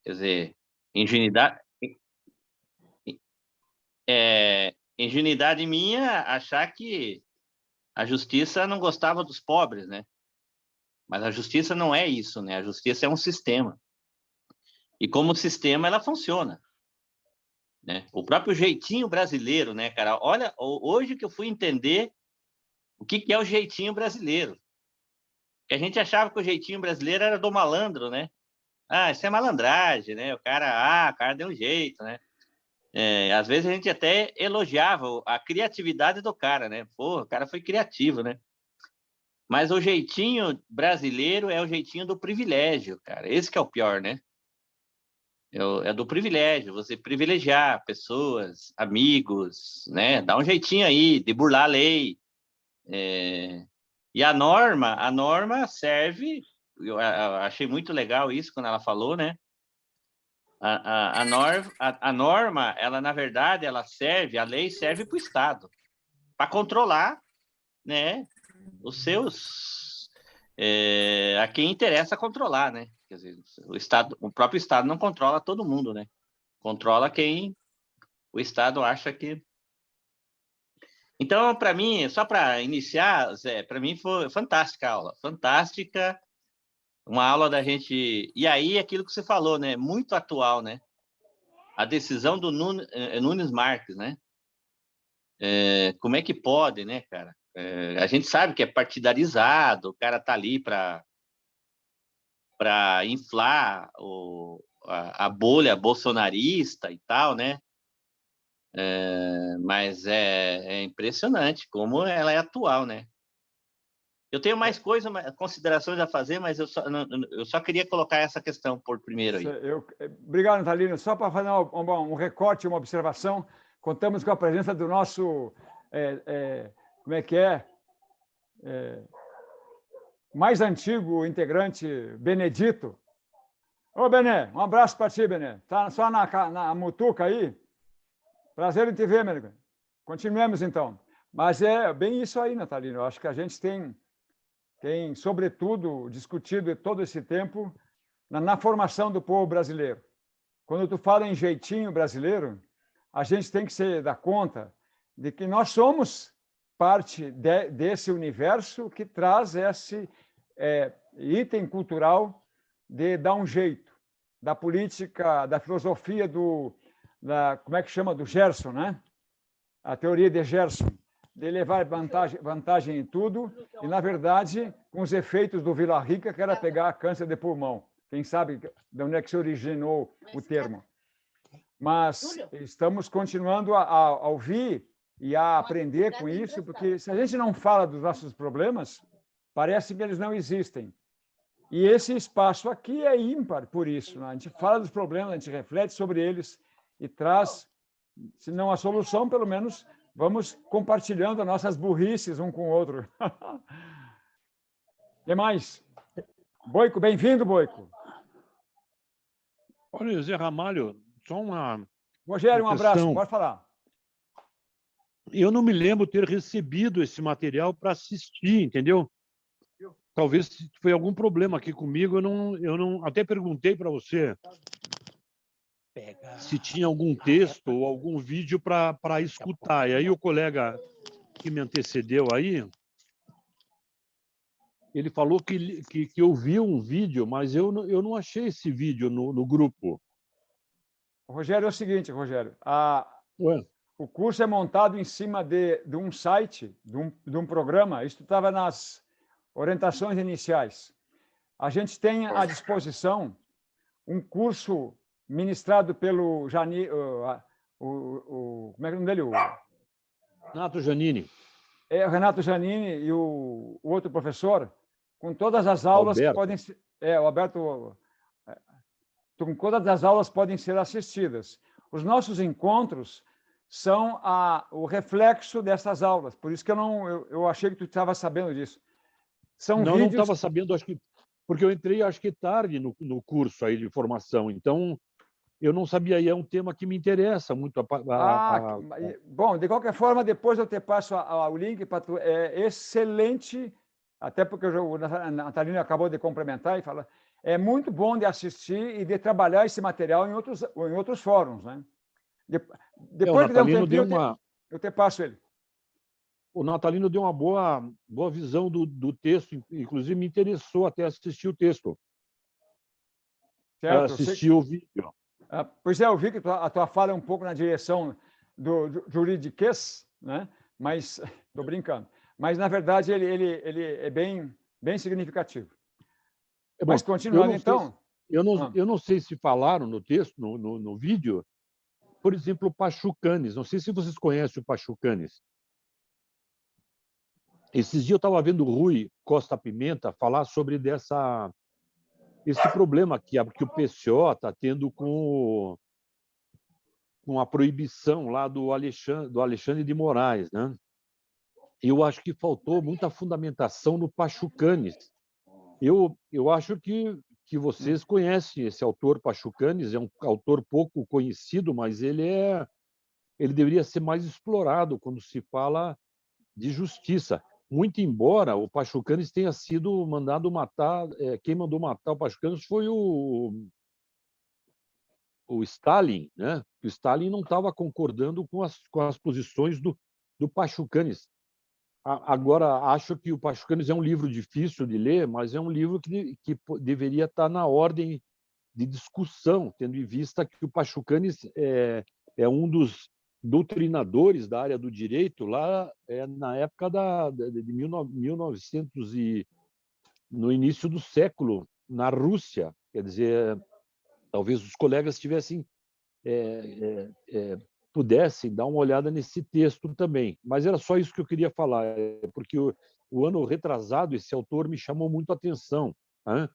Quer dizer, ingenuidade, ingenuidade minha achar que a justiça não gostava dos pobres, né? Mas a justiça não é isso, né? A justiça é um sistema. E como sistema ela funciona, né? O próprio jeitinho brasileiro, né, cara? Olha, hoje que eu fui entender o que é o jeitinho brasileiro. Que a gente achava que o jeitinho brasileiro era do malandro, né? Ah, isso é malandragem, né? O cara deu um jeito, né? Às vezes a gente até elogiava a criatividade do cara, né? Pô, o cara foi criativo, né? Mas o jeitinho brasileiro é o jeitinho do privilégio, cara. Esse que é o pior, né? É do privilégio, você privilegiar pessoas, amigos, né? Dá um jeitinho aí de burlar a lei. E a norma serve. Eu achei muito legal isso quando ela falou, né? A norma, ela na verdade, a lei serve para o Estado, para controlar, né? Os seus, a quem interessa controlar, né? Quer dizer, o próprio Estado não controla todo mundo, né? Controla quem o Estado acha que. Então, para mim, só para iniciar, Zé, para mim foi fantástica a aula, fantástica, uma aula da gente. E aí, aquilo que você falou, né? Muito atual, né? A decisão do Nunes Marques, né? Como é que pode, né, cara? A gente sabe que é partidarizado, o cara tá ali para inflar a bolha bolsonarista e tal, né? Mas é impressionante como ela é atual, né? Eu tenho mais considerações a fazer, mas eu só queria colocar essa questão por primeiro aí. Obrigado, Natalino. Só para fazer um recorte, uma observação, contamos com a presença do nosso, como é que mais antigo integrante, Benedito. Ô, Bené, um abraço para ti, Bené. Tá só na mutuca aí? Prazer em te ver, meu amigo. Continuemos, então. Mas é bem isso aí, Natalino. Eu acho que a gente tem, sobretudo, discutido todo esse tempo na formação do povo brasileiro. Quando tu fala em jeitinho brasileiro, a gente tem que se dar conta de que nós somos parte desse universo que traz esse item cultural de dar um jeito, da política, da filosofia como é que chama? Do Gerson, né? A teoria de Gerson, de levar vantagem em tudo e, na verdade, com os efeitos do Vila Rica, que era pegar câncer de pulmão. Quem sabe de onde é que se originou o termo. Mas estamos continuando a ouvir e a aprender com isso, porque se a gente não fala dos nossos problemas, parece que eles não existem. E esse espaço aqui é ímpar por isso, né? A gente fala dos problemas, a gente reflete sobre eles e traz, se não a solução, pelo menos vamos compartilhando as nossas burrices um com o outro. O que mais? Boico, bem-vindo, Boico. Olha, Zé Ramalho, só Rogério, um abraço, pode falar. Eu não me lembro ter recebido esse material para assistir, entendeu? Talvez foi algum problema aqui comigo, eu não até perguntei para você se tinha algum texto ou algum vídeo para escutar. E aí o colega que me antecedeu aí, ele falou que ouviu um vídeo, mas eu não achei esse vídeo no grupo. Rogério, é o seguinte, Rogério, o curso é montado em cima de um site, de um programa, isso estava nas orientações iniciais. A gente tem à disposição um curso ministrado pelo Jani, como é que é o nome dele? Renato Giannini. O Renato Giannini e o outro professor, com todas as aulas Alberto. que podem ser... o Alberto... Com todas as aulas podem ser assistidas. Os nossos encontros são o reflexo dessas aulas. Por isso que eu achei que tu estava sabendo disso. Não estava sabendo, acho que porque eu entrei, acho que tarde no curso aí de formação. Então, eu não sabia. E é um tema que me interessa muito. Bom, de qualquer forma, depois eu te passo o link para tu. É excelente, até porque o Natalino acabou de complementar e fala. é muito bom de assistir e de trabalhar esse material em outros fóruns, né? Depois que der um tempinho, eu te passo ele. O Natalino deu uma boa visão do texto, inclusive me interessou até assistir o texto. Certo, assistir o vídeo. Pois é, eu vi que a tua fala é um pouco na direção do juridiquês, né? Mas estou brincando. Mas, na verdade, ele é bem significativo. Mas, continuando, então... Eu não sei se falaram no texto, no vídeo, por exemplo, o Pachucanes. Não sei se vocês conhecem o Pachucanes. Esses dias eu estava vendo o Rui Costa Pimenta falar sobre esse problema que o PCO está tendo com a proibição lá do Alexandre de Moraes, né? Eu acho que faltou muita fundamentação no Pachucanes. Eu acho que vocês conhecem esse autor Pachucanes, é um autor pouco conhecido, mas ele deveria ser mais explorado quando se fala de justiça. Muito embora o Pachucanes tenha sido mandado matar, quem mandou matar o Pachucanes foi o Stalin, né? O Stalin não estava concordando com as posições do Pachucanes. Agora, acho que o Pachucanes é um livro difícil de ler, mas é um livro que deveria estar na ordem de discussão, tendo em vista que o Pachucanes é um dos doutrinadores da área do direito lá na época de 1900 e no início do século, na Rússia. Quer dizer, talvez os colegas pudessem dar uma olhada nesse texto também. Mas era só isso que eu queria falar, porque o ano retrasado esse autor me chamou muito a atenção, né?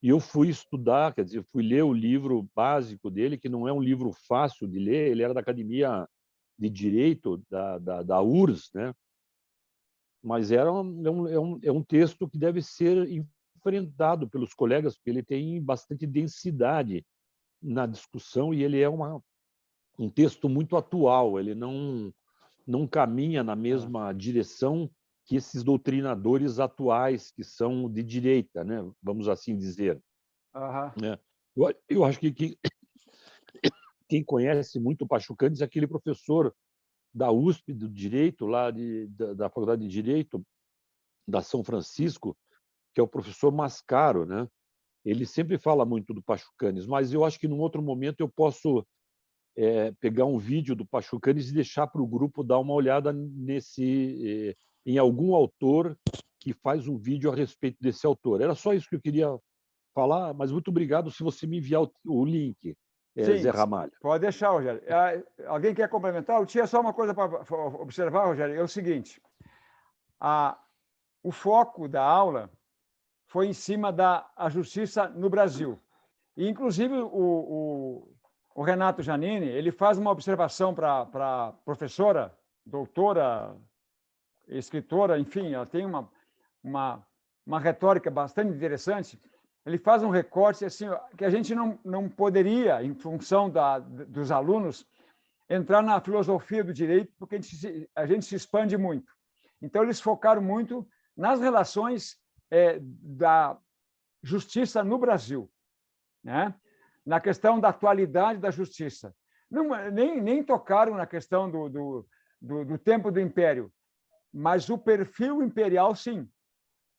E eu fui estudar, quer dizer, fui ler o livro básico dele, que não é um livro fácil de ler, ele era da Academia de Direito da URSS, né? Mas é um texto que deve ser enfrentado pelos colegas, porque ele tem bastante densidade na discussão e ele é um texto muito atual, ele não caminha na mesma direção que esses doutrinadores atuais, que são de direita, né? Vamos assim dizer. Eu acho que quem conhece muito o Pachucanes é aquele professor da USP, do Direito, lá da Faculdade de Direito, da São Francisco, que é o professor Mascaro, né? Ele sempre fala muito do Pachucanes, mas eu acho que num outro momento eu posso pegar um vídeo do Pachucanes e deixar para o grupo dar uma olhada em algum autor que faz um vídeo a respeito desse autor. Era só isso que eu queria falar, mas muito obrigado se você me enviar o link, Sim, Zé Ramalho. Pode deixar, Rogério. Alguém quer complementar? Eu tinha só uma coisa para observar, Rogério, é o seguinte. O foco da aula foi em cima da justiça no Brasil. E, inclusive, o Renato Giannini, ele faz uma observação para a professora, doutora, escritora, enfim, ela tem uma retórica bastante interessante. Ele faz um recorte assim, que a gente não poderia, em função dos alunos, entrar na filosofia do direito, porque a gente se expande muito. Então, eles focaram muito nas relações da justiça no Brasil, né? Na questão da atualidade da justiça. Nem tocaram na questão do tempo do Império, mas o perfil imperial, sim,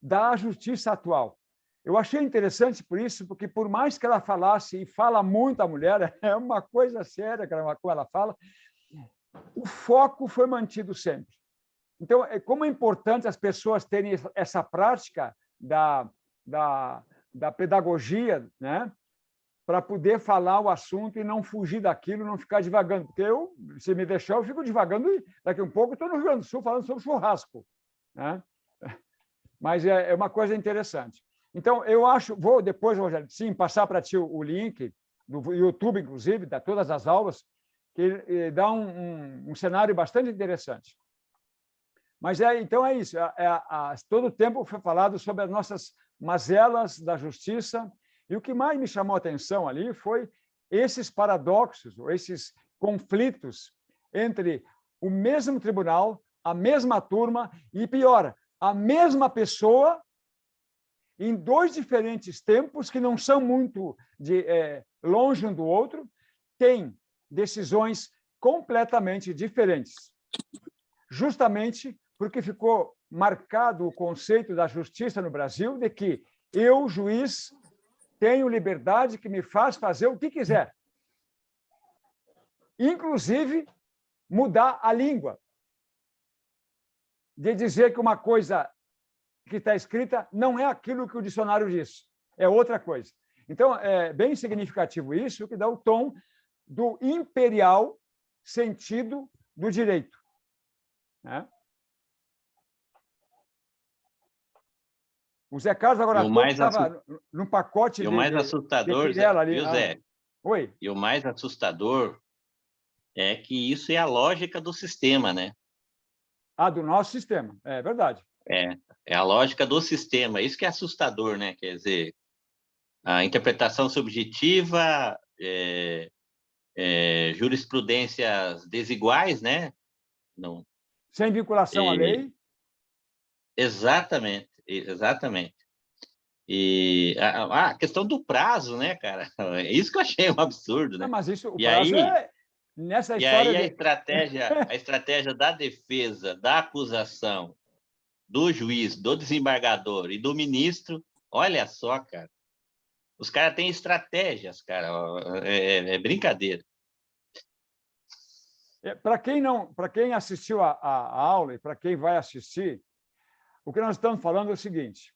da justiça atual. Eu achei interessante por isso, porque por mais que ela falasse, e fala muito a mulher, é uma coisa séria como ela fala, o foco foi mantido sempre. Então, como é importante as pessoas terem essa prática da pedagogia, né? Para poder falar o assunto e não fugir daquilo, não ficar divagando. Porque se me deixar, eu fico divagando e daqui a um pouco estou no Rio Grande do Sul falando sobre churrasco, né? Mas é uma coisa interessante. Então, eu acho, vou depois, Rogério, sim, passar para ti o link do YouTube, inclusive, de todas as aulas, que dá um cenário bastante interessante. Mas então é isso. Todo o tempo foi falado sobre as nossas mazelas da justiça, e o que mais me chamou a atenção ali foi esses paradoxos, ou esses conflitos entre o mesmo tribunal, a mesma turma, e pior, a mesma pessoa em dois diferentes tempos que não são muito longe um do outro, têm decisões completamente diferentes. Justamente porque ficou marcado o conceito da justiça no Brasil de que eu, juiz, tenho liberdade que me faz fazer o que quiser. Inclusive, mudar a língua. De dizer que uma coisa que está escrita não é aquilo que o dicionário diz, é outra coisa. Então, é bem significativo isso, que dá o tom do imperial sentido do direito. Né? O Zé Carlos agora estava no pacote e o mais assustador, de ali. Viu, Zé? Oi. E o mais assustador é que isso é a lógica do sistema, né? Do nosso sistema, é verdade. É a lógica do sistema, isso que é assustador, né? Quer dizer, a interpretação subjetiva, jurisprudências desiguais, né? Não. Sem vinculação à lei. Exatamente. E a questão do prazo, né, cara? É isso que eu achei um absurdo, né? Mas isso, o prazo é nessa história. E aí a estratégia da defesa, da acusação, do juiz, do desembargador e do ministro, olha só, cara. Os caras têm estratégias, cara. É brincadeira. Para quem assistiu a aula e para quem vai assistir, o que nós estamos falando é o seguinte: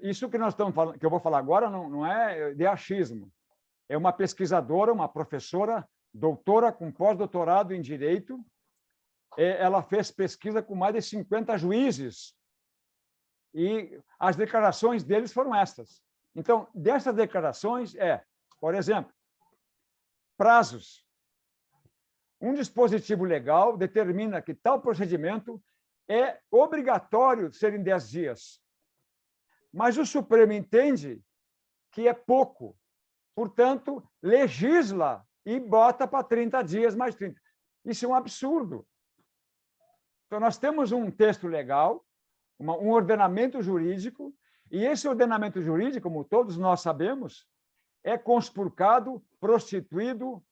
isso que nós estamos falando, que eu vou falar agora, não é de achismo. É uma pesquisadora, uma professora, doutora com pós-doutorado em direito. Ela fez pesquisa com mais de 50 juízes e as declarações deles foram estas. Então, dessas declarações por exemplo, prazos. Um dispositivo legal determina que tal procedimento é obrigatório ser em 10 dias. Mas o Supremo entende que é pouco. Portanto, legisla e bota para 30 dias mais 30. Isso é um absurdo. Então, nós temos um texto legal, um ordenamento jurídico, e esse ordenamento jurídico, como todos nós sabemos, é conspurcado, prostituído,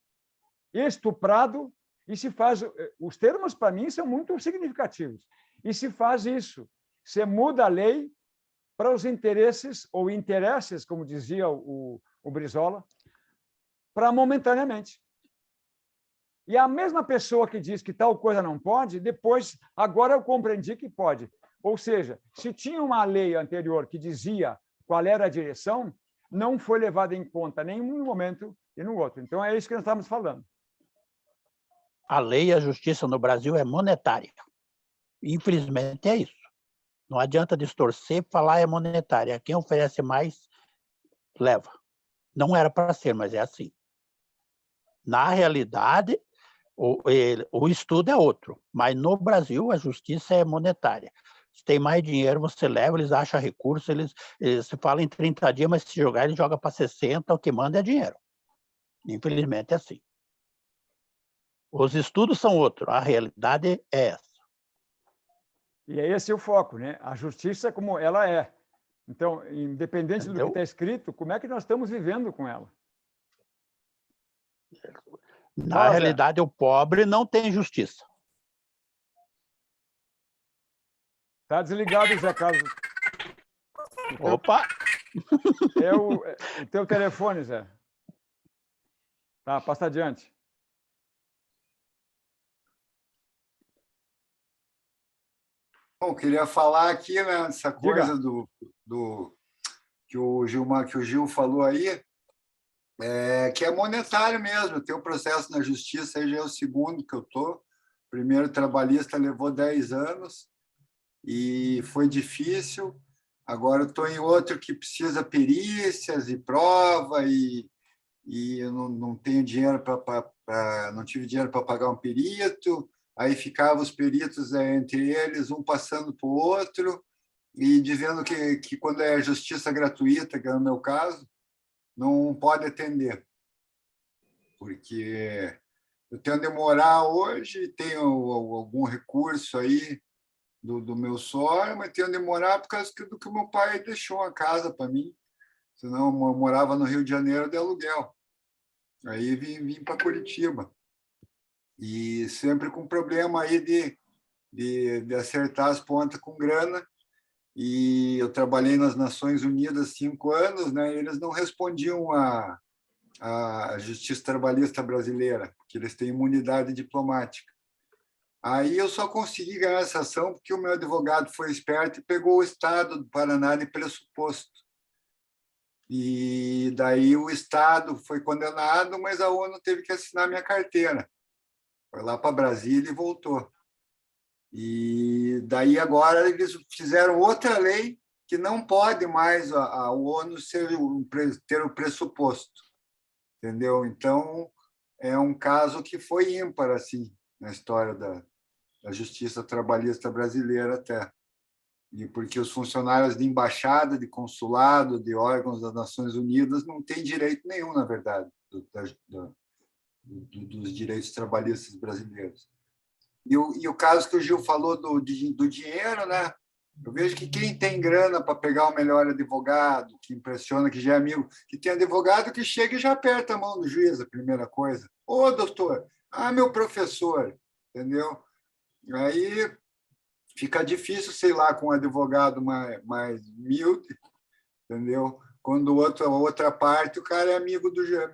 estuprado, e se faz... Os termos, para mim, são muito significativos. E se faz isso. Você muda a lei para os interesses, ou interesses, como dizia o Brizola, para momentaneamente. E a mesma pessoa que diz que tal coisa não pode, depois, agora eu compreendi que pode. Ou seja, se tinha uma lei anterior que dizia qual era a direção, não foi levada em conta nem num momento e no outro. Então, é isso que nós estamos falando. A lei e a justiça no Brasil é monetária. Infelizmente, é isso. Não adianta distorcer e falar é monetária. Quem oferece mais, leva. Não era para ser, mas é assim. Na realidade, o estudo é outro, mas no Brasil a justiça é monetária. Se tem mais dinheiro, você leva, eles acham recurso, eles se falam em 30 dias, mas se jogar, ele joga para 60, o que manda é dinheiro. Infelizmente é assim. Os estudos são outros, a realidade é essa. E é esse o foco, né? A justiça como ela é. Então, independente do que está escrito, como é que nós estamos vivendo com ela? Na realidade, o pobre não tem justiça. Está desligado, Zé Carlos. Opa! É o teu telefone, Zé. Tá, passa adiante. Bom, queria falar aqui, né, essa coisa que o Gil falou aí, que é monetário mesmo. Tem um processo na justiça, aí já é o segundo que eu estou. O primeiro trabalhista levou 10 anos e foi difícil. Agora eu estou em outro que precisa perícias e prova e eu não tenho dinheiro não tive dinheiro para pagar um perito. Aí ficavam os peritos entre eles, um passando para o outro e dizendo que quando é justiça gratuita, que é o meu caso, não pode atender. Porque eu tenho de demorar hoje, tenho algum recurso aí do meu sogro, mas tenho de morar por causa do que o meu pai deixou a casa para mim. Senão eu morava no Rio de Janeiro de aluguel. Aí vim para Curitiba. E sempre com problema aí de acertar as pontas com grana. E eu trabalhei nas Nações Unidas 5 anos, né? E eles não respondiam à Justiça Trabalhista brasileira, porque eles têm imunidade diplomática. Aí eu só consegui ganhar essa ação porque o meu advogado foi esperto e pegou o Estado do Paraná de pressuposto. E daí o Estado foi condenado, mas a ONU teve que assinar minha carteira. Foi lá para Brasília e voltou. E daí agora eles fizeram outra lei que não pode mais a ONU ter o pressuposto. Entendeu? Então, é um caso que foi ímpar assim, na história da justiça trabalhista brasileira até. E porque os funcionários de embaixada, de consulado, de órgãos das Nações Unidas não têm direito nenhum, na verdade, dos direitos trabalhistas brasileiros. E o caso que o Gil falou do dinheiro, né? Eu vejo que quem tem grana para pegar o melhor advogado, que impressiona, que já é amigo, que tem advogado que chega e já aperta a mão do juiz, a primeira coisa. Ô, doutor, meu professor, entendeu? Aí fica difícil, sei lá, com um advogado mais humilde, entendeu? Quando a outra parte, o cara é amigo do juiz,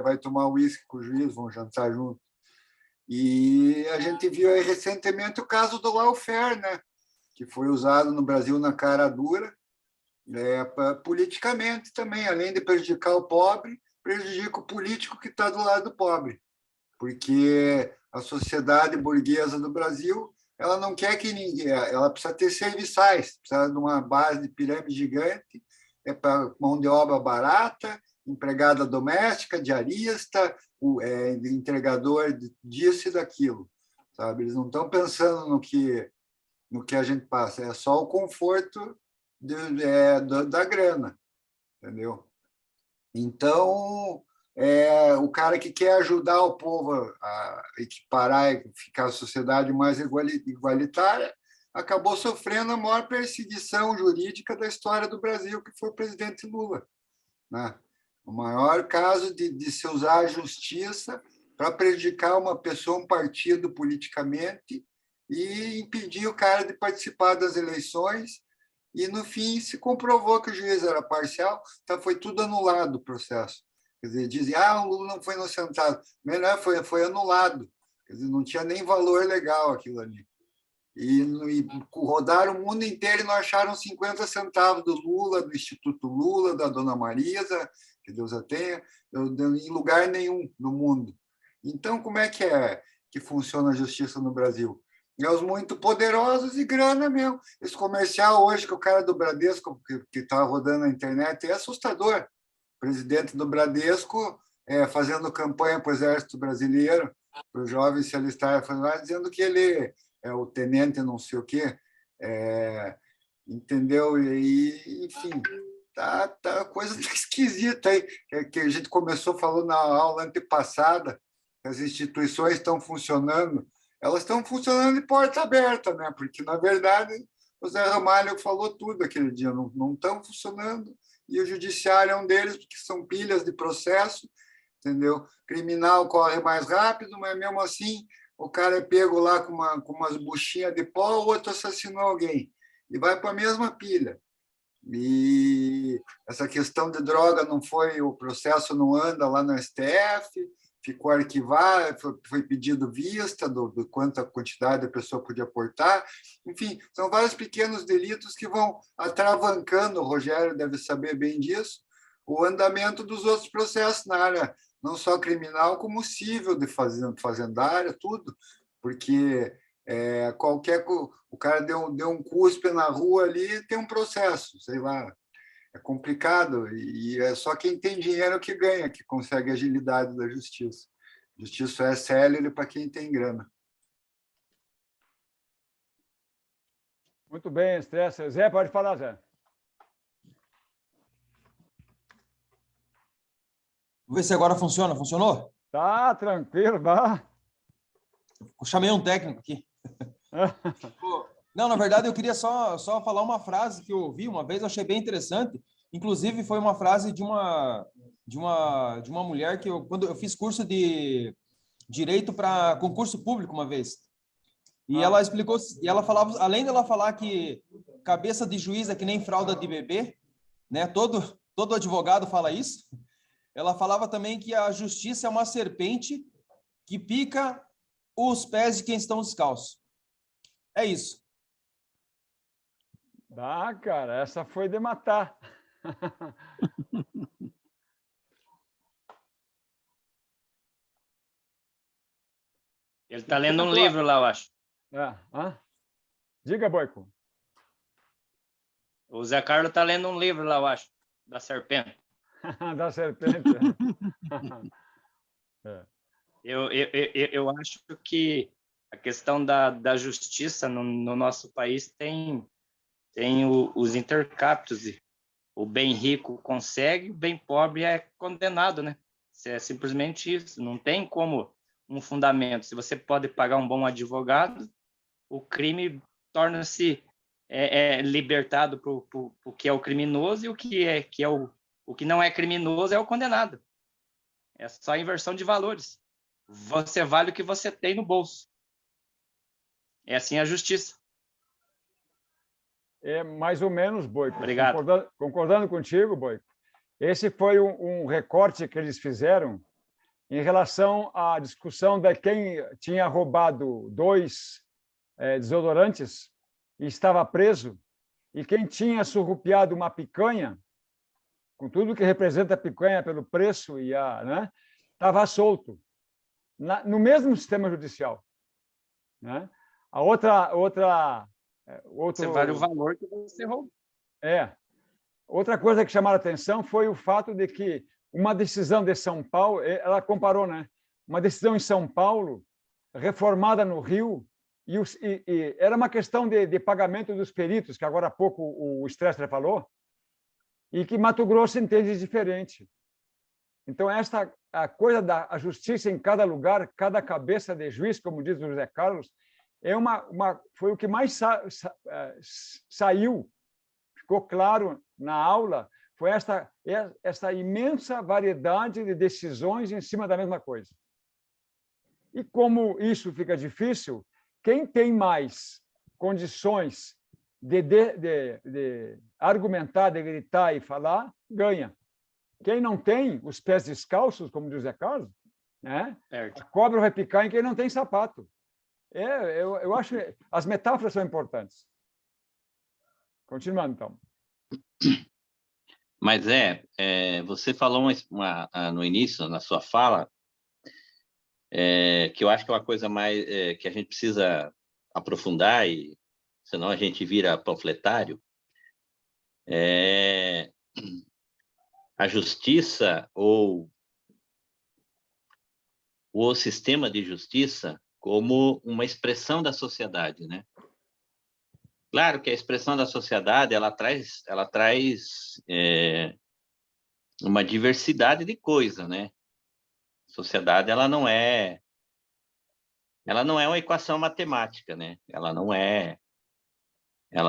vai tomar uísque com o juiz, vão jantar junto. E a gente viu aí recentemente o caso do lawfare, né? Que foi usado no Brasil na cara dura, politicamente também, além de prejudicar o pobre, prejudica o político que está do lado do pobre, porque a sociedade burguesa do Brasil ela não quer que ninguém, ela precisa ter serviçais, precisa de uma base de pirâmide gigante, para mão de obra barata, empregada doméstica, diarista, entregador disso e daquilo, sabe? Eles não estão pensando no que a gente passa, é só o conforto da grana, entendeu? Então, o cara que quer ajudar o povo a equiparar e ficar a sociedade mais igualitária acabou sofrendo a maior perseguição jurídica da história do Brasil, que foi o presidente Lula, né? O maior caso de se usar a justiça para prejudicar uma pessoa, um partido politicamente e impedir o cara de participar das eleições. E, no fim, se comprovou que o juiz era parcial, então foi tudo anulado o processo. Quer dizer, dizem, o Lula não foi inocentado. Mas não, foi anulado. Quer dizer, não tinha nem valor legal aquilo ali. E rodaram o mundo inteiro e não acharam 50 centavos do Lula, do Instituto Lula, da Dona Marisa, que Deus a tenha, em lugar nenhum no mundo. Então, como é que funciona a justiça no Brasil? É os muito poderosos e grana mesmo. Esse comercial hoje que o cara do Bradesco, que está rodando na internet, é assustador. O presidente do Bradesco fazendo campanha para o Exército Brasileiro, para os jovens se alistarem, dizendo que ele é o tenente não sei o quê. Entendeu? E, enfim, a coisa tá esquisita aí, que a gente começou falando na aula antepassada, que as instituições estão funcionando. Elas estão funcionando de porta aberta, né? Porque, na verdade, o Zé Ramalho falou tudo aquele dia, não estão funcionando, e o judiciário é um deles, porque são pilhas de processo, entendeu? Criminal corre mais rápido, mas, mesmo assim, o cara é pego lá com umas buchinhas de pó, o outro assassinou alguém, e vai para a mesma pilha. E essa questão de droga não foi, o processo não anda lá no STF, ficou arquivado, foi pedido vista do quanto a quantidade a pessoa podia aportar. Enfim, são vários pequenos delitos que vão atravancando, o Rogério deve saber bem disso, o andamento dos outros processos na área, não só criminal, como civil, de fazendária, tudo, porque o cara deu um cuspe na rua ali, tem um processo, sei lá. É complicado e é só quem tem dinheiro que ganha, que consegue a agilidade da justiça. Justiça é célere para quem tem grana. Muito bem, estresse. Zé, pode falar, Zé. Vamos ver se agora funciona. Funcionou? Tá, tranquilo, vá. Eu chamei um técnico aqui. Não, na verdade, eu queria só falar uma frase que eu ouvi uma vez, eu achei bem interessante. Inclusive, foi uma frase de uma mulher que quando eu fiz curso de direito para concurso público uma vez. E ela explicou, e ela falava, além dela falar que cabeça de juiz é que nem fralda de bebê, né? Todo advogado fala isso. Ela falava também que a justiça é uma serpente que pica os pés de quem estão descalços. É isso. Ah, cara, essa foi de matar. Ele está lendo um livro lá, eu acho. Diga, Boico. O Zé Carlos está lendo um livro lá, eu acho, da serpente. Da serpente. Eu acho que a questão da justiça no nosso país tem os intercápitos. O bem rico consegue, o bem pobre é condenado, né? É simplesmente isso. Não tem como um fundamento. Se você pode pagar um bom advogado, o crime torna-se libertado para o que é o criminoso, e o que não é criminoso é o condenado. É só inversão de valores. Você vale o que você tem no bolso. É assim a justiça. É mais ou menos, Boico. Obrigado. Concordando contigo, Boico. Esse foi um recorte que eles fizeram em relação à discussão de quem tinha roubado 2 desodorantes e estava preso, e quem tinha surrupiado uma picanha, com tudo que representa a picanha pelo preço, estava solto, no mesmo sistema judicial. Né? Você vale o valor que você roubou. Outra coisa que chamaram a atenção foi o fato de que uma decisão de São Paulo, ela comparou, né? Uma decisão em São Paulo, reformada no Rio, e era uma questão de pagamento dos peritos, que agora há pouco o Stressler falou, e que Mato Grosso entende diferente. Então, a coisa da justiça em cada lugar, cada cabeça de juiz, como diz o José Carlos, foi o que mais saiu, ficou claro na aula, foi essa imensa variedade de decisões em cima da mesma coisa. E como isso fica difícil, quem tem mais condições de argumentar, de gritar e falar, ganha. Quem não tem os pés descalços, como diz o Zé Carlos, né? A cobra vai picar em quem não tem sapato. Eu acho que as metáforas são importantes. Continuando, então. Mas você falou no início, na sua fala, que eu acho que é uma coisa mais que a gente precisa aprofundar, e senão a gente vira panfletário. A justiça ou o sistema de justiça como uma expressão da sociedade, né? Claro que a expressão da sociedade ela traz uma diversidade de coisas, né? A sociedade ela não é uma equação matemática, né? Ela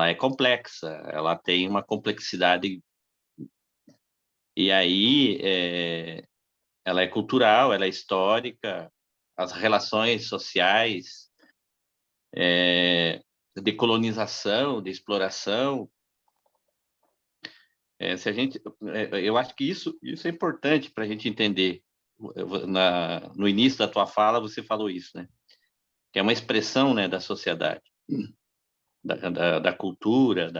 é complexa, ela tem uma complexidade, e aí ela é cultural, ela é histórica, as relações sociais, de colonização, de exploração. Eu acho que isso é importante para a gente entender. No início da tua fala, você falou isso, né? Que é uma expressão, né, da sociedade, da cultura,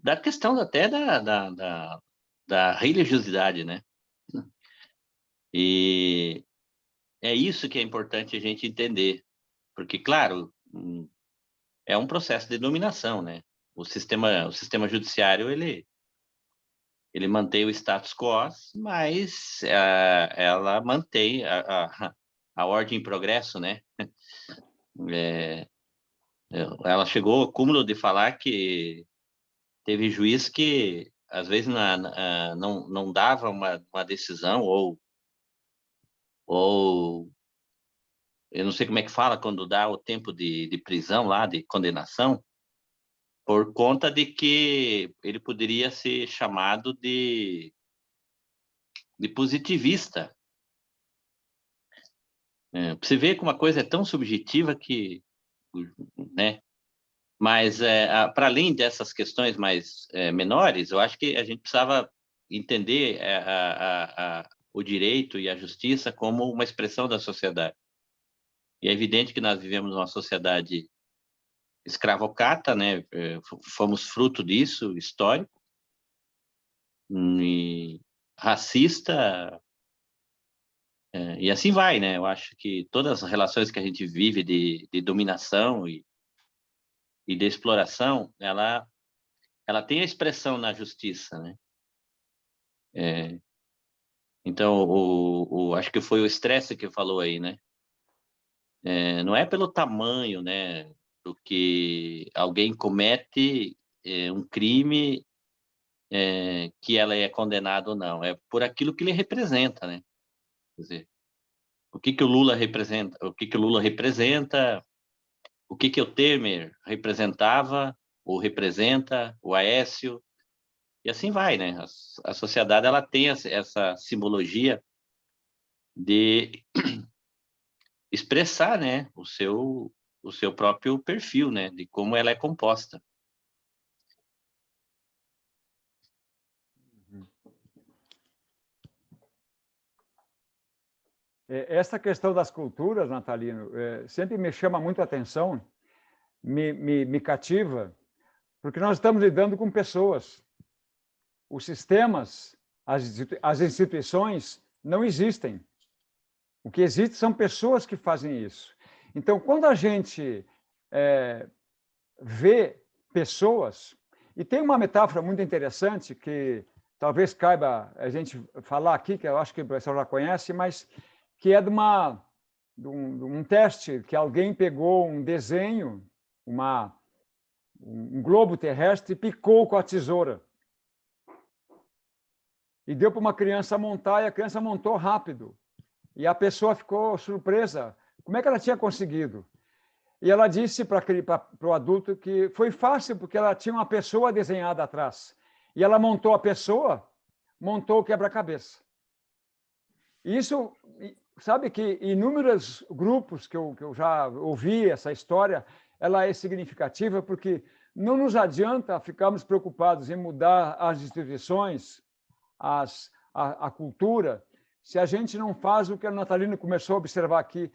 da questão até da religiosidade, né? E é isso que é importante a gente entender, porque, claro, é um processo de dominação, né? O sistema judiciário, ele mantém o status quo, mas ela mantém a ordem em progresso, né? Ela chegou ao cúmulo de falar que teve juiz que, às vezes, não dava uma decisão ou eu não sei como é que fala quando dá o tempo de prisão lá, de condenação, por conta de que ele poderia ser chamado de positivista. Você vê que uma coisa é tão subjetiva que, né? Mas, para além dessas questões mais menores, eu acho que a gente precisava entender o direito e a justiça como uma expressão da sociedade. E é evidente que nós vivemos numa sociedade escravocrata, né? Fomos fruto disso, histórico, e racista, e assim vai, né? Eu acho que todas as relações que a gente vive de dominação e de exploração, ela tem a expressão na justiça, né? Então, acho que foi o estresse que falou aí, né? Não é pelo tamanho, né, do que alguém comete um crime que ela é condenada ou não, é por aquilo que ele representa, né? Quer dizer, o que que o Lula representa, o que que o Temer representava, ou representa, o Aécio, e assim vai, né? A sociedade, ela tem essa simbologia de expressar, né, o seu próprio perfil, né, de como ela é composta. Essa questão das culturas, Natalino, sempre me chama muito a atenção, me cativa, porque nós estamos lidando com pessoas. Os sistemas, as instituições não existem. O que existe são pessoas que fazem isso. Então, quando a gente vê pessoas, e tem uma metáfora muito interessante que talvez caiba a gente falar aqui, que eu acho que o pessoal já conhece, mas que é de um teste que alguém pegou um desenho, um globo terrestre, e picou com a tesoura. E deu para uma criança montar, e a criança montou rápido. E a pessoa ficou surpresa. Como é que ela tinha conseguido? E ela disse para o adulto que foi fácil, porque ela tinha uma pessoa desenhada atrás. E ela montou a pessoa, montou o quebra-cabeça. Isso, sabe que inúmeros grupos que eu já ouvi essa história, ela é significativa porque não nos adianta ficarmos preocupados em mudar as instituições, a cultura, se a gente não faz o que a Natalina começou a observar aqui,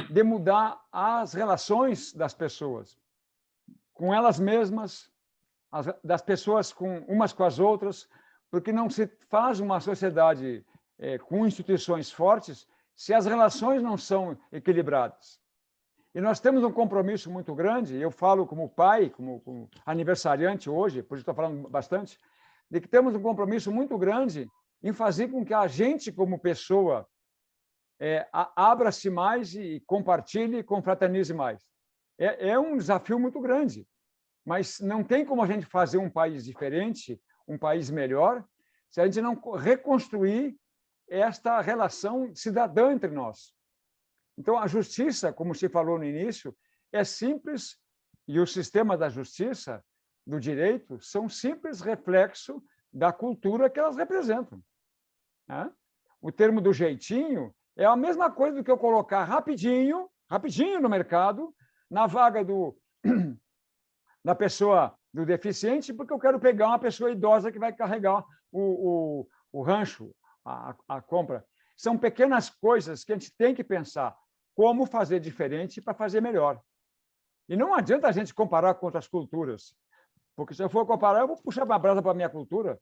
de mudar as relações das pessoas, com elas mesmas, das pessoas umas com as outras, porque não se faz uma sociedade com instituições fortes se as relações não são equilibradas. E nós temos um compromisso muito grande, eu falo como pai, como aniversariante hoje, por isso estou falando bastante, de que temos um compromisso muito grande em fazer com que a gente, como pessoa, abra-se mais e compartilhe e confraternize mais. É um desafio muito grande, mas não tem como a gente fazer um país diferente, um país melhor, se a gente não reconstruir esta relação cidadã entre nós. Então, a justiça, como se falou no início, é simples, e o sistema da justiça, do direito, são simples reflexo da cultura que elas representam. O termo do jeitinho é a mesma coisa do que eu colocar rapidinho no mercado, na vaga da pessoa, do deficiente, porque eu quero pegar uma pessoa idosa que vai carregar o rancho, a compra. São pequenas coisas que a gente tem que pensar como fazer diferente para fazer melhor. E não adianta a gente comparar com outras culturas, porque se eu for comparar, eu vou puxar uma brasa para a minha cultura.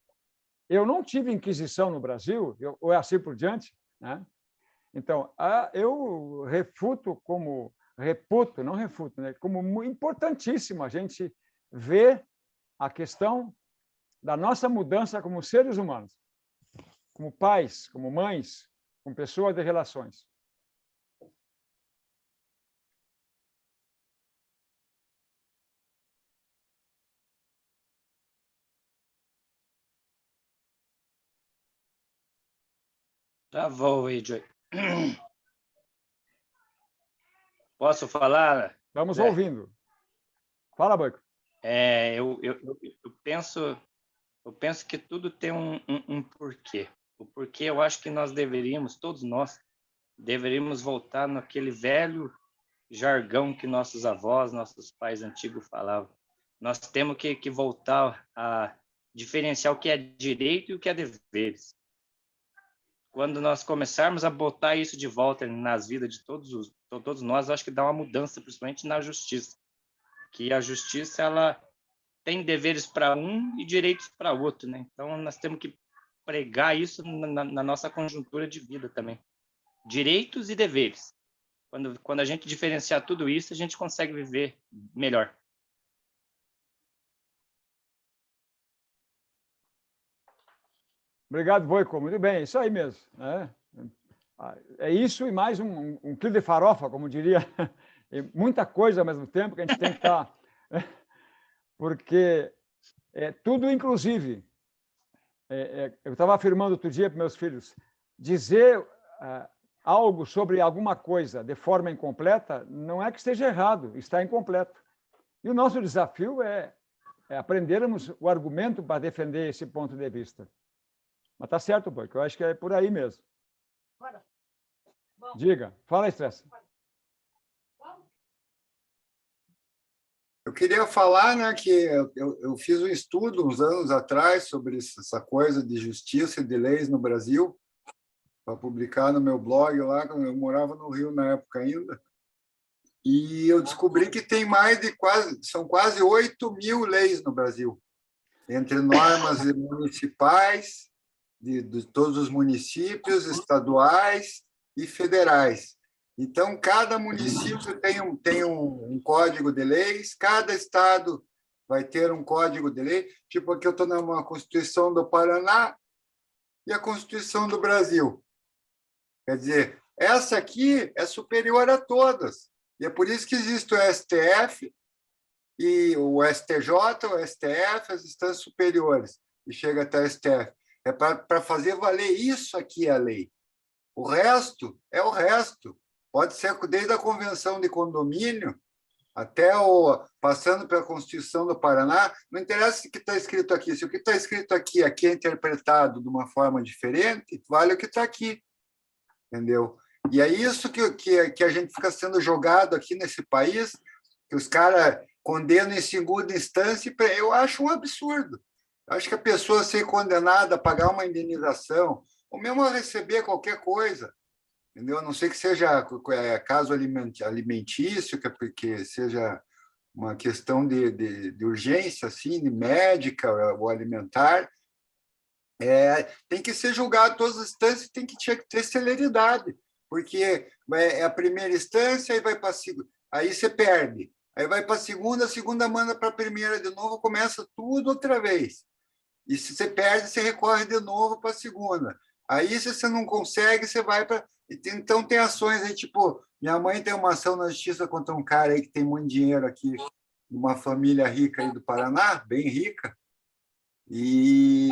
Eu não tive Inquisição no Brasil, ou assim por diante, né? Então, eu reputo, não refuto, né? Como importantíssimo a gente ver a questão da nossa mudança como seres humanos, como pais, como mães, como pessoas de relações. Tá bom, AJ. Posso falar? Estamos ouvindo. Fala, Boico. Eu penso que tudo tem um porquê. O porquê eu acho que nós deveríamos, todos nós, deveríamos voltar naquele velho jargão que nossos avós, nossos pais antigos falavam. Nós temos que voltar a diferenciar o que é direito e o que é deveres. Quando nós começarmos a botar isso de volta nas vidas de todos nós, acho que dá uma mudança, principalmente na justiça. Que a justiça, ela tem deveres para um e direitos para outro, né? Então, nós temos que pregar isso na nossa conjuntura de vida também. Direitos e deveres. Quando a gente diferenciar tudo isso, a gente consegue viver melhor. Obrigado, Boico. Muito bem, isso aí mesmo. Né? É isso e mais um quilo de farofa, como diria. E muita coisa ao mesmo tempo que a gente tem que estar... Porque é tudo inclusive. Eu estava afirmando outro dia para meus filhos, dizer algo sobre alguma coisa de forma incompleta não é que esteja errado, está incompleto. E o nosso desafio é aprendermos o argumento para defender esse ponto de vista. Mas tá certo, Boico, eu acho que é por aí mesmo. Diga, fala, Estresse. Eu queria falar, né, que eu fiz um estudo uns anos atrás sobre essa coisa de justiça e de leis no Brasil, para publicar no meu blog lá, quando eu morava no Rio na época ainda. E eu descobri que tem são quase 8.000 leis no Brasil, entre normas municipais, de todos os municípios, estaduais e federais. Então, cada município tem um código de leis, cada estado vai ter um código de lei. Tipo, aqui eu estou numa Constituição do Paraná e a Constituição do Brasil. Quer dizer, essa aqui é superior a todas. E é por isso que existe o STF, e o STJ, o STF, as instâncias superiores, e chega até o STF. É para fazer valer isso aqui a lei. O resto é o resto. Pode ser desde a Convenção de Condomínio até passando pela Constituição do Paraná, não interessa o que está escrito aqui. Se o que está escrito aqui é interpretado de uma forma diferente, vale o que está aqui. Entendeu? E é isso que a gente fica sendo jogado aqui nesse país, que os caras condenam em segunda instância, eu acho um absurdo. Eu acho que a pessoa ser condenada a pagar uma indenização, ou mesmo a receber qualquer coisa, entendeu? A não ser que seja caso alimentício, que seja uma questão de urgência, assim, médica ou alimentar, tem que ser julgado em todas as instâncias, tem que ter celeridade, porque é a primeira instância, aí vai para a segunda, aí você perde, aí vai para a segunda manda para a primeira de novo, começa tudo outra vez. E se você perde, você recorre de novo para a segunda. Aí, se você não consegue, você vai para... Então, tem ações aí, tipo... Minha mãe tem uma ação na justiça contra um cara aí que tem muito dinheiro aqui, uma família rica aí do Paraná, bem rica, e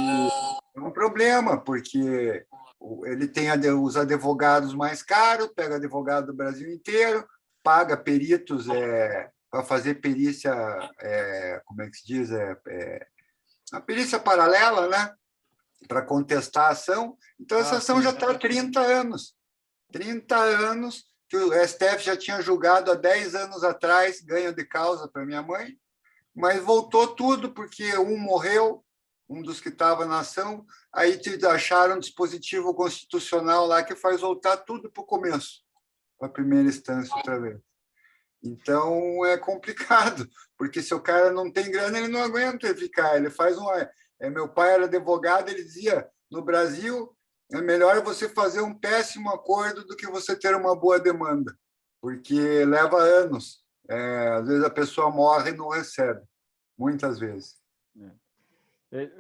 é um problema, porque ele tem os advogados mais caros, pega advogado do Brasil inteiro, paga peritos para fazer perícia, como é que se diz? A perícia paralela, né? Para contestar a ação. Então, essa ação já está há 30 anos. 30 anos que o STF já tinha julgado há 10 anos atrás, ganho de causa para minha mãe, mas voltou tudo porque um morreu, um dos que estava na ação, aí acharam um dispositivo constitucional lá que faz voltar tudo para o começo, para a primeira instância outra vez. Então, é complicado, porque se o cara não tem grana, ele não aguenta ficar. Ele faz meu pai era advogado, ele dizia, no Brasil, é melhor você fazer um péssimo acordo do que você ter uma boa demanda, porque leva anos. Às vezes a pessoa morre e não recebe, muitas vezes.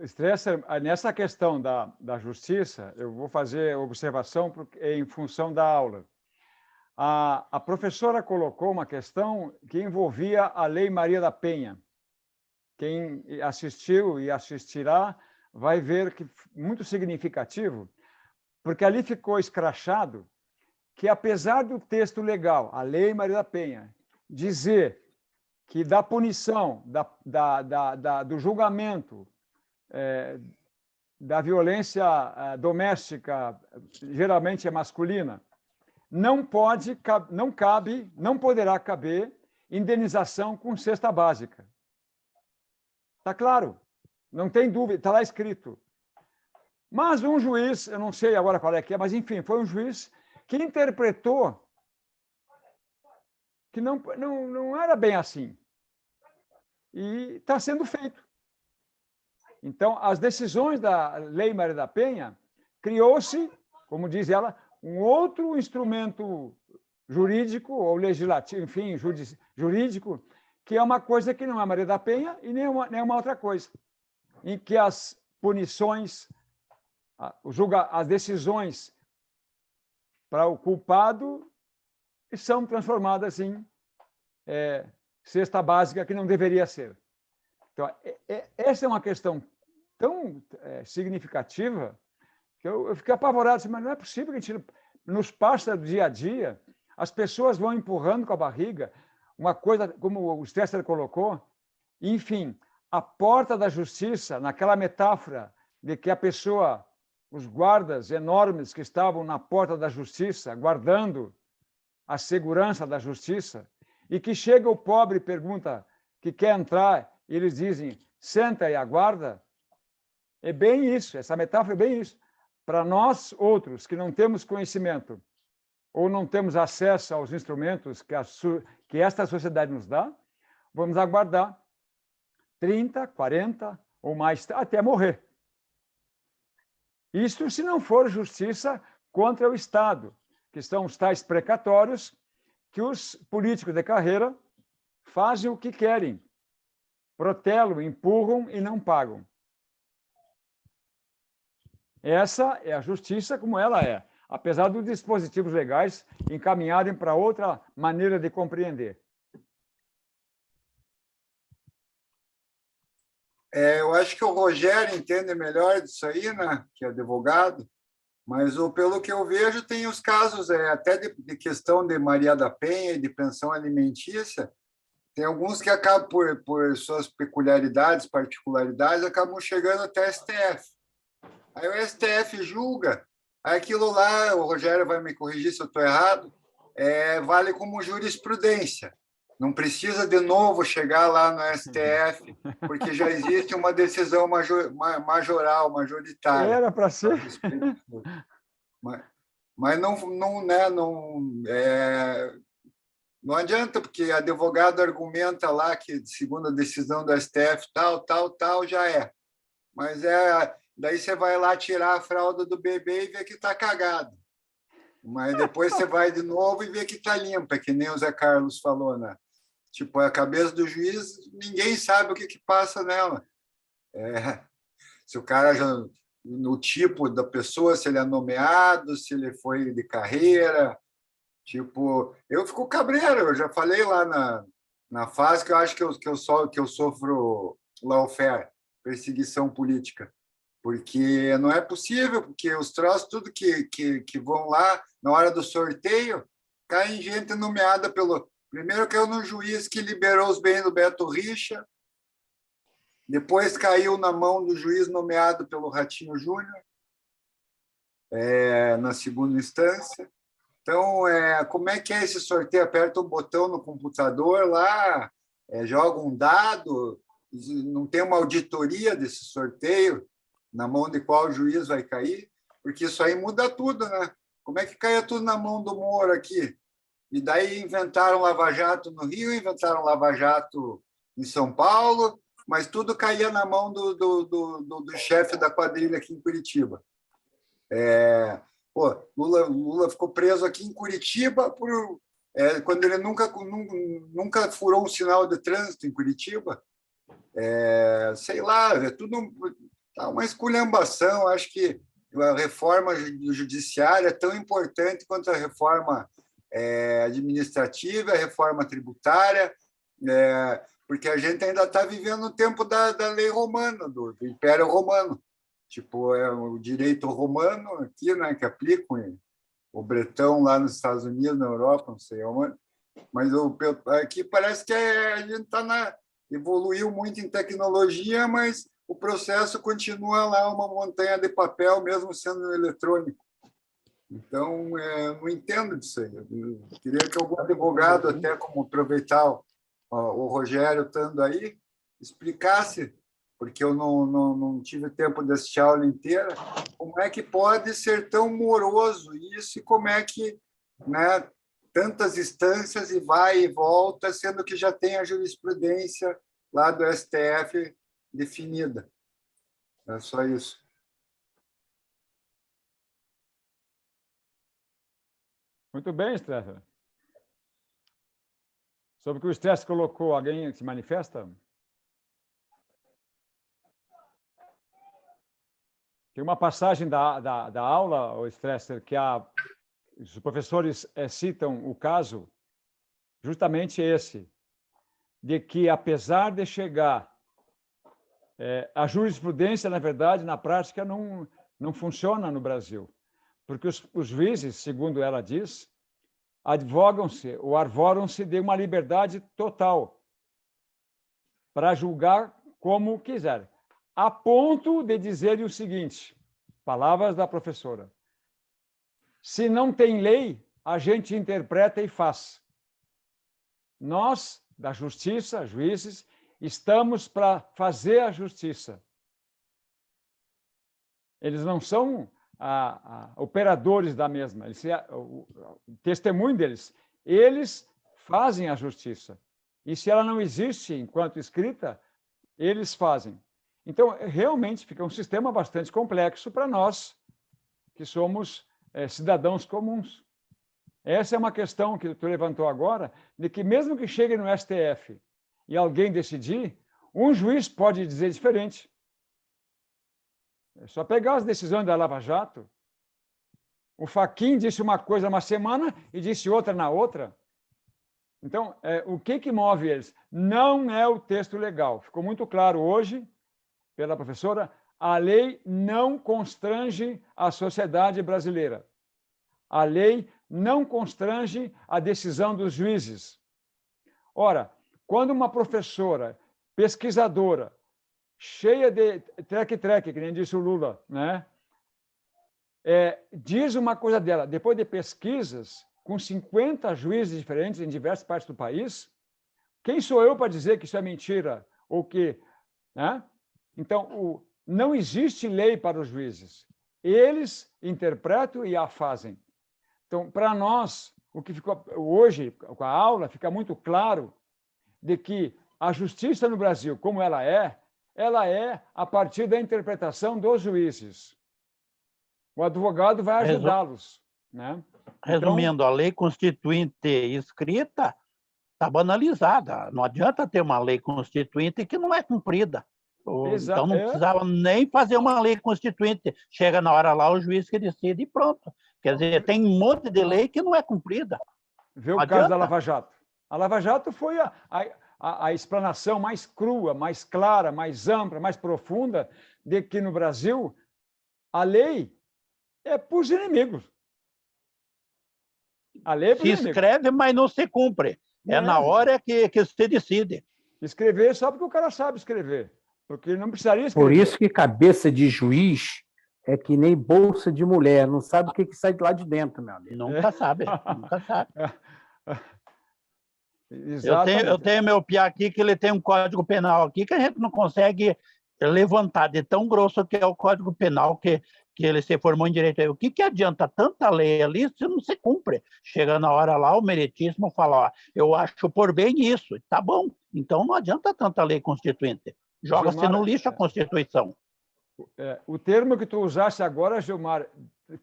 Stresser, nessa questão da justiça, eu vou fazer observação em função da aula. A professora colocou uma questão que envolvia a Lei Maria da Penha. Quem assistiu e assistirá vai ver que muito significativo, porque ali ficou escrachado que, apesar do texto legal, a Lei Maria da Penha, dizer que da punição, do julgamento, da violência doméstica, geralmente é masculina, não poderá caber indenização com cesta básica. Está claro, não tem dúvida, está lá escrito. Mas um juiz, eu não sei agora qual é que é, mas enfim, foi um juiz que interpretou que não era bem assim. E está sendo feito. Então, as decisões da Lei Maria da Penha, criou-se, como diz ela, um outro instrumento jurídico ou legislativo, enfim, jurídico, que é uma coisa que não é Maria da Penha e nem uma outra coisa, em que as punições, as decisões para o culpado são transformadas em cesta básica, que não deveria ser. Então, essa é uma questão tão significativa que eu fiquei apavorado, mas não é possível que a gente nos passa do dia a dia, as pessoas vão empurrando com a barriga, uma coisa, como o Stresser colocou, enfim, a porta da justiça, naquela metáfora de que a pessoa, os guardas enormes que estavam na porta da justiça, guardando a segurança da justiça, e que chega o pobre e pergunta que quer entrar, e eles dizem, senta e aguarda, é bem isso, essa metáfora é bem isso. Para nós, outros, que não temos conhecimento ou não temos acesso aos instrumentos que esta sociedade nos dá, vamos aguardar 30, 40 ou mais, até morrer. Isso se não for justiça contra o Estado, que são os tais precatórios que os políticos de carreira fazem o que querem, protelam, empurram e não pagam. Essa é a justiça como ela é, apesar dos dispositivos legais encaminharem para outra maneira de compreender. Eu acho que o Rogério entende melhor disso aí, né? Que é advogado, mas pelo que eu vejo, tem os casos até de questão de Maria da Penha e de pensão alimentícia. Tem alguns que acabam, por suas peculiaridades, particularidades, acabam chegando até STF. Aí o STF julga, aí aquilo lá, o Rogério vai me corrigir se eu estou errado, vale como jurisprudência. Não precisa de novo chegar lá no STF, porque já existe uma decisão majoral, majoritária. Era para ser. Mas não adianta, porque advogado argumenta lá que, segundo a decisão do STF, tal, já é. Mas daí você vai lá tirar a fralda do bebê e vê que está cagado. Mas depois você vai de novo e vê que está limpa, que nem o Zé Carlos falou, né? Tipo, a cabeça do juiz, ninguém sabe o que passa nela. Se o cara no tipo da pessoa, se ele é nomeado, se ele foi de carreira. Tipo, eu fico cabreiro, eu já falei lá na fase que eu acho que eu sofro lawfare, perseguição política. Porque não é possível, porque os troços, tudo que vão lá, na hora do sorteio, cai em gente nomeada pelo... Primeiro caiu no juiz que liberou os bens do Beto Richa, depois caiu na mão do juiz nomeado pelo Ratinho Júnior, na segunda instância. Então, como é que é esse sorteio? Aperta um botão no computador lá, joga um dado, não tem uma auditoria desse sorteio, na mão de qual juiz vai cair? Porque isso aí muda tudo, né? Como é que caia tudo na mão do Moro aqui? E daí inventaram Lava Jato no Rio, inventaram Lava Jato em São Paulo, mas tudo caía na mão do chefe da quadrilha aqui em Curitiba. Lula ficou preso aqui em Curitiba quando ele nunca furou um sinal de trânsito em Curitiba. Sei lá, tudo uma esculhambação. Acho que a reforma judiciária é tão importante quanto a reforma administrativa, a reforma tributária, porque a gente ainda está vivendo no tempo da lei romana, do Império Romano. Tipo, o direito romano aqui, né, que aplicam o Bretão lá nos Estados Unidos, na Europa, não sei onde, mas aqui parece que a gente evoluiu muito em tecnologia, mas o processo continua lá uma montanha de papel, mesmo sendo eletrônico. Então, não entendo disso aí. Eu queria que algum advogado, até como aproveitar o Rogério estando aí, explicasse, porque eu não tive tempo de assistir a aula inteira, como é que pode ser tão moroso isso e como é que, né, tantas instâncias e vai e volta, sendo que já tem a jurisprudência lá do STF definida. É só isso. Muito bem, Stefan. Sobre o que o Stress colocou, alguém se manifesta? Tem uma passagem da aula, o Stresser, que os professores citam o caso, justamente esse, de que, apesar de chegar, a jurisprudência, na verdade, na prática, não funciona no Brasil. Porque os juízes, segundo ela diz, advogam-se ou arvoram-se de uma liberdade total para julgar como quiser, a ponto de dizer o seguinte, palavras da professora: se não tem lei, a gente interpreta e faz. Nós, da justiça, juízes, estamos para fazer a justiça. Eles não são operadores da mesma. O testemunho deles, eles fazem a justiça. E se ela não existe enquanto escrita, eles fazem. Então, realmente, fica um sistema bastante complexo para nós, que somos cidadãos comuns. Essa é uma questão que tu levantou agora, de que mesmo que chegue no STF e alguém decidir, um juiz pode dizer diferente. É só pegar as decisões da Lava Jato. O Fachin disse uma coisa uma semana e disse outra na outra. Então, o que move eles? Não é o texto legal. Ficou muito claro hoje, pela professora, a lei não constrange a sociedade brasileira. A lei não constrange a decisão dos juízes. Ora, quando uma professora, pesquisadora, cheia de treque-treque, que nem disse o Lula, né? Diz uma coisa dela, depois de pesquisas com 50 juízes diferentes em diversas partes do país, quem sou eu para dizer que isso é mentira? Ou que, né? Então, não existe lei para os juízes. Eles interpretam e a fazem. Então, para nós, o que ficou hoje, com a aula, fica muito claro de que a justiça no Brasil, como ela é a partir da interpretação dos juízes. O advogado vai ajudá-los, né? Resumindo, então, a lei constituinte escrita está banalizada. Não adianta ter uma lei constituinte que não é cumprida. Então, não precisava nem fazer uma lei constituinte. Chega na hora lá, o juiz que decide e pronto. Quer dizer, tem um monte de lei que não é cumprida. Vê o caso da Lava Jato. A Lava Jato foi a explanação mais crua, mais clara, mais ampla, mais profunda de que no Brasil a lei é para os inimigos. A lei é para os inimigos. Se escreve, mas não se cumpre. É na hora que se decide. Escrever só porque o cara sabe escrever. Porque não precisaria escrever. Por isso que cabeça de juiz é que nem bolsa de mulher. Não sabe o que sai de lá de dentro, meu amigo. Nunca sabe, nunca sabe. Eu tenho meu piá aqui, que ele tem um código penal aqui que a gente não consegue levantar, de tão grosso que é o código penal que ele se formou em direito. O que adianta tanta lei ali se não se cumpre? Chega na hora lá, o meritíssimo fala, ó, eu acho por bem isso. Tá bom, então não adianta tanta lei constituinte. Joga-se no lixo a Constituição. O termo que tu usaste agora, Gilmar,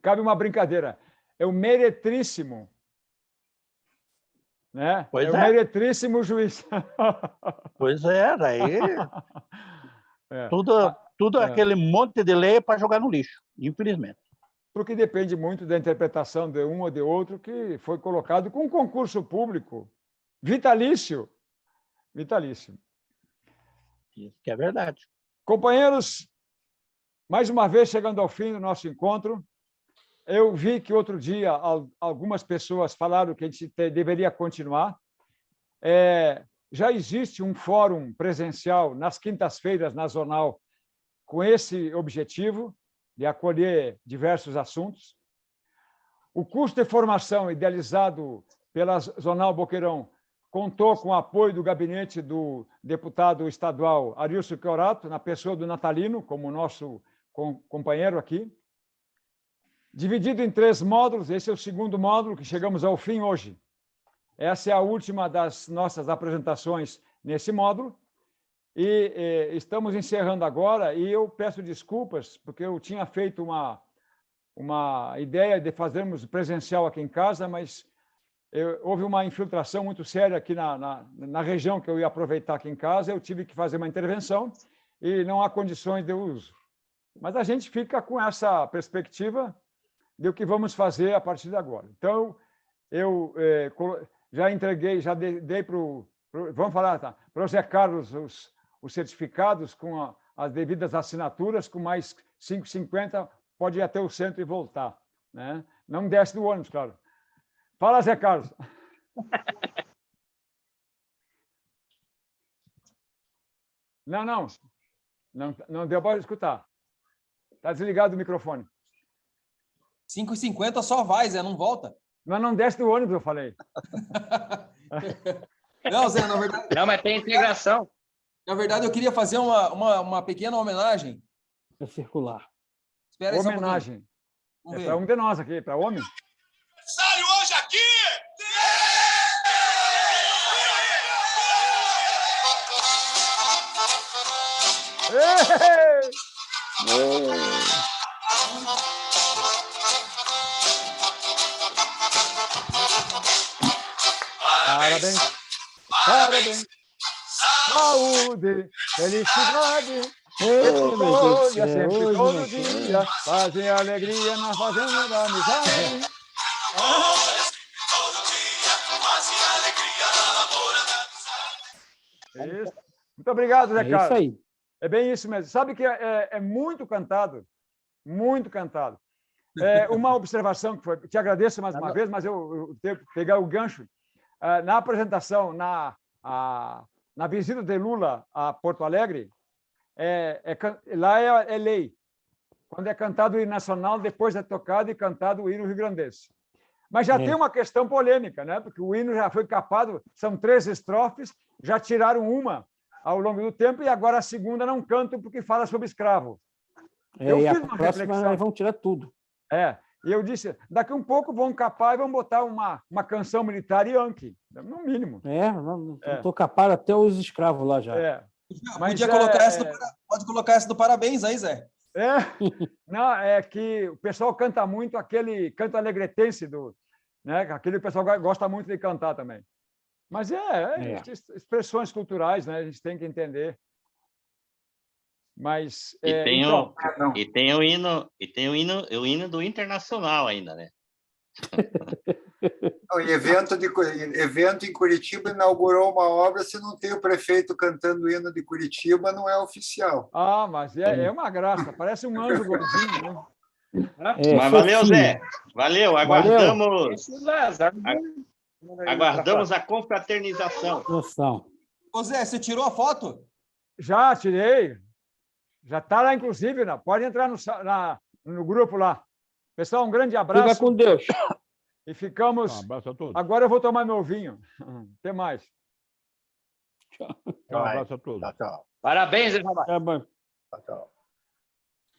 cabe uma brincadeira. É o meretríssimo. Né? Pois o meretríssimo juiz. Pois é, daí... Tudo aquele monte de lei para jogar no lixo, infelizmente. Porque depende muito da interpretação de um ou de outro que foi colocado com um concurso público vitalício. Vitalício. Isso que é verdade. Companheiros, mais uma vez chegando ao fim do nosso encontro, Eu vi que outro dia algumas pessoas falaram que a gente deveria continuar. Já existe um fórum presencial nas quintas-feiras na Zonal com esse objetivo de acolher diversos assuntos. O curso de formação idealizado pela Zonal Boqueirão contou com o apoio do gabinete do deputado estadual Arilson Chiorato, na pessoa do Natalino, como nosso companheiro aqui. Dividido em 3 módulos, esse é o segundo módulo, que chegamos ao fim hoje. Essa é a última das nossas apresentações nesse módulo. E estamos encerrando agora, e eu peço desculpas, porque eu tinha feito uma ideia de fazermos presencial aqui em casa, mas houve uma infiltração muito séria aqui na região que eu ia aproveitar aqui em casa, eu tive que fazer uma intervenção e não há condições de uso. Mas a gente fica com essa perspectiva de o que vamos fazer a partir de agora. Então, eu já entreguei, já dei para o... Vamos falar, tá? Para o Zé Carlos os certificados com as devidas assinaturas, com mais 5,50, pode ir até o centro e voltar, né? Não desce do ônibus, claro. Fala, Zé Carlos. Não deu para escutar. Está desligado o microfone. 5,50 só vai, Zé, não volta. Mas não desce do ônibus, eu falei. Não, Zé, na verdade... Não, mas tem integração. Na verdade, eu queria fazer uma pequena homenagem. É circular. Espera aí, homenagem. É para um de nós aqui, para homem. Aniversário hoje aqui! Parabéns, parabéns, saúde, felicidade, escolha sempre todo dia, fazem alegria na fazenda da amizade. Isso. Muito obrigado, Zé Carlos. É isso aí. É bem isso mesmo. Sabe que é muito cantado, muito cantado. Uma observação que foi, te agradeço mais uma vez, mas eu tenho que pegar o gancho. Na apresentação, na visita de Lula a Porto Alegre, lá é lei. Quando é cantado o hino nacional, depois é tocado e cantado o hino rio-grandense. Mas já tem uma questão polêmica, né? Porque o hino já foi capado, são 3 estrofes, já tiraram uma ao longo do tempo e agora a segunda não cantam porque fala sobre escravo. Eu E fiz a uma próxima reflexão. vão tirar tudo. E eu disse, daqui um pouco vão capar e vão botar uma canção militar Yankee, no mínimo. Não estou capado até os escravos lá já. Mas Podia colocar pode colocar essa do parabéns aí, Zé. Não, é que o pessoal canta muito aquele canto alegretense, né? Aquele o pessoal gosta muito de cantar também. Mas expressões culturais, né? A gente tem que entender. Mas e tem o hino do Internacional ainda, né? O evento em Curitiba inaugurou uma obra, se não tem o prefeito cantando o hino de Curitiba, não é oficial. Mas é uma graça, parece um anjo gordinho, né? Mas valeu, Zé. Valeu, aguardamos a confraternização. Ô, Zé, você tirou a foto? Já tirei. Já está lá, inclusive, né? Pode entrar no grupo lá. Pessoal, um grande abraço. Fica com Deus. E ficamos... Um abraço a todos. Agora eu vou tomar meu vinho. Até mais. Um abraço a todos. Parabéns, Zé. Tá bom. Tchau.